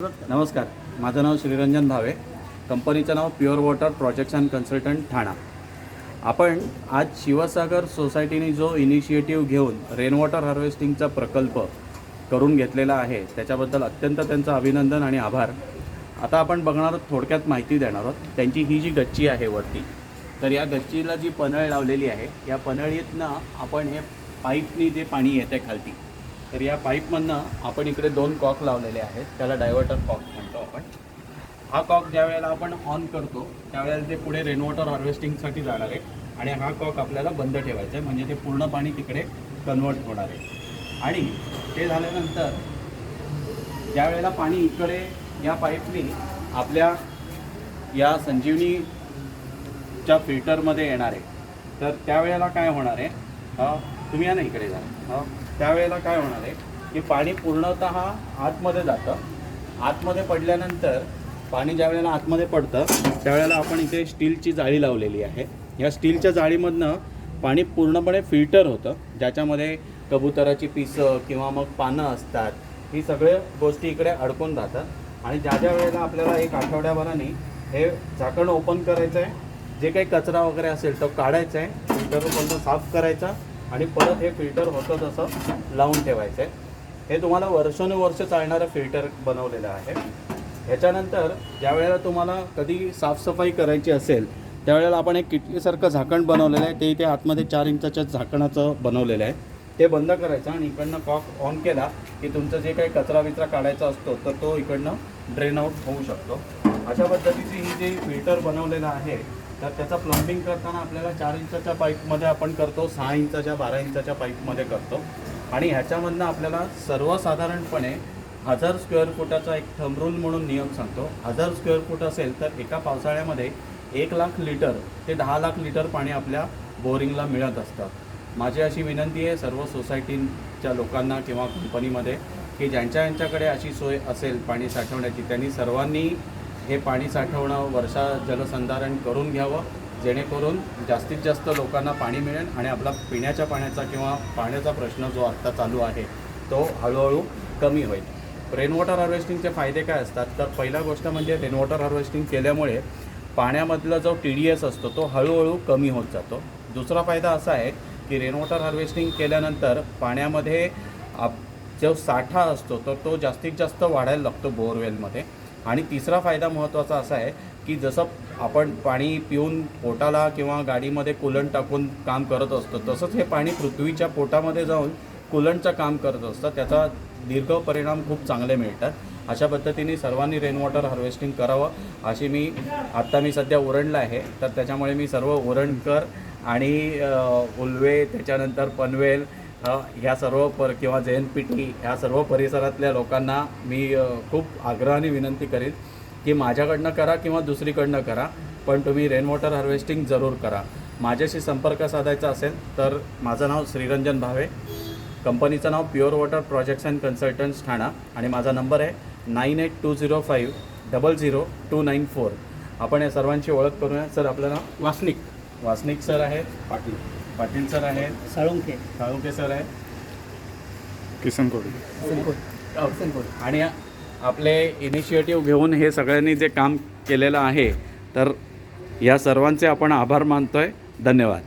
नमस्कार, माझं नाव श्रीरंजन भावे. कंपनीचं नाव pure water projects and consultant Thana. आपण आज शिवसागर सोसायटीने जो इनिशिएटिव्ह घेऊन रेन वॉटर हार्वेस्टिंगचा प्रकल्प करून घेतलेला आहे त्याच्याबद्दल अत्यंत त्यांचं अभिनंदन आणि आभार. आता आपण बघणार आहोत, थोडक्यात माहिती देणार आहोत. त्यांची ही जी गच्ची आहे वरती, तर या गच्चीला जी पनळ लावलेली आहे, या पनळीतनं आपण हे पाईपनी जे पाणी येते खालती, तर या पाईपमधनं आपण इकडे 2 कॉक लावलेले आहेत. त्याला डायव्हर्टर कॉक म्हणतो आपण. हा कॉक ज्या वेळेला आपण ऑन करतो त्यावेळेला ते पुढे रेन वॉटर हार्वेस्टिंगसाठी जाणार आहे आणि हा कॉक आपल्याला बंद ठेवायचा आहे, म्हणजे ते पूर्ण पाणी तिकडे कन्वर्ट होणार आहे. आणि ते झाल्यानंतर ज्या वेळेला पाणी इकडे या पाईपनी आपल्या या संजीवनीच्या फिल्टरमध्ये येणार आहे, तर त्यावेळेला काय होणार आहे, तुम्ही या ना इकडे जा. त्यावेळेला काय होणार आहे की पाणी पूर्णतः आतमध्ये जातं. आतमध्ये पडल्यानंतर पाणी ज्या वेळेला आतमध्ये पडतं त्यावेळेला आपण इथे स्टीलची जाळी लावलेली आहे. या स्टीलच्या जाळीमधनं पाणी पूर्णपणे फिल्टर होतं, ज्याच्यामध्ये कबुतराची पिसं किंवा मग पानं असतात, ही सगळ्या गोष्टी इकडे अडकून राहतात. आणि ज्या ज्या वेळेला आपल्याला 1 आठवड्याभराने हे झाकण ओपन करायचं आहे, जे काही कचरा वगैरे असेल तो काढायचा आहे, फिल्टर बंद साफ करायचा आणि परत हे फिल्टर होतं तसं लावून ठेवायचं आहे. हे तुम्हाला वर्षानुवर्ष चालणारं फिल्टर बनवलेलं आहे. ह्याच्यानंतर ज्या वेळेला तुम्हाला कधी साफसफाई करायची असेल त्यावेळेला आपण एक किटलीसारखं झाकण बनवलेलं आहे. ते इथे आतमध्ये 4 इंचाच्या झाकणाचं बनवलेलं आहे. ते बंद करायचं आणि इकडनं कॉक ऑन केला की तुमचं जे काही कचरा बिचरा काढायचा असतो तर तो इकडनं ड्रेन आउट होऊ शकतो. अशा पद्धतीची ही जी फिल्टर बनवलेलं आहे, तर त्याचा प्लंबिंग करताना आपल्याला 4 इंचाच्या पाईपमध्ये आपण करतो, 6 इंचाच्या 12 इंचाच्या पाईपमध्ये करतो. आणि ह्याच्यामधनं आपल्याला सर्वसाधारणपणे 1000 स्क्वेअर फुटाचा एक थंब रूल म्हणून नियम सांगतो. 1000 स्क्वेअर फूट असेल तर एका पावसाळ्यामध्ये 1 लाख लिटर ते 10 लाख लिटर पाणी आपल्या बोरिंगला मिळत असतं. माझी अशी विनंती आहे सर्व सोसायटीच्या लोकांना किंवा कंपनीमध्ये की ज्यांच्याकडे अशी सोय असेल पाणी साठवण्याची, त्यांनी सर्वांनी हे पाणी साठवणं, वर्षा जलसंधारण करून घ्यावं, जेणेकरून जास्तीत जास्त लोकांना पाणी मिळेल आणि आपला पिण्याच्या पाण्याचा किंवा पाण्याचा प्रश्न जो आत्ता चालू आहे तो हळूहळू कमी होईल. रेन वॉटर हार्वेस्टिंगचे फायदे काय असतात, तर पहिला गोष्ट म्हणजे रेन वॉटर हार्वेस्टिंग केल्यामुळे पाण्यामधला जो TDS असतो तो हळूहळू कमी होत जातो. दुसरा फायदा असा आहे की रेन वॉटर हार्वेस्टिंग केल्यानंतर पाण्यामध्ये जो साठा असतो तर तो जास्तीत जास्त वाढायला लागतो बोरवेलमध्ये. आणि तिसरा फायदा महत्त्वाचा असा आहे की जसं आपण पाणी पिऊन पोटाला किंवा गाडीमध्ये कूलंट टाकून काम करत असतो, तसंच हे पाणी पृथ्वीच्या पोटामध्ये जाऊन कूलंटचं काम करत असतं. त्याचा दीर्घ परिणाम खूप चांगले मिळतात. अशा पद्धतीने सर्वांनी रेन वॉटर हार्वेस्टिंग करावं अशी मी सध्या उरणला आहे, तर त्याच्यामुळे मी सर्व उरणकर आणि उल्वे, त्याच्यानंतर पनवेल, ह्या सर्व किंवा JNPT ह्या सर्व परिसरातल्या लोकांना मी खूप आग्रहाने विनंती करेन की माझ्याकडनं करा किंवा दुसरीकडनं करा, पण तुम्ही रेन वॉटर हार्वेस्टिंग जरूर करा. माझ्याशी संपर्क साधायचा असेल तर माझं नाव श्रीरंजन भावे, कंपनीचं नाव pure water projects and consultants Thana आणि माझा नंबर आहे 9820500294. आपण या सर्वांची ओळख करूया. सर, आपलं नाव? वासनिक सर आहेत, पाटील सर आहेत, साळुंके सर आहेत, किसन कोडी. आणि आपले इनिशिएटिव्ह घेऊन हे सगळ्यांनी जे काम केलेलं आहे तर या सर्वांचे आपण आभार मानतोय. धन्यवाद.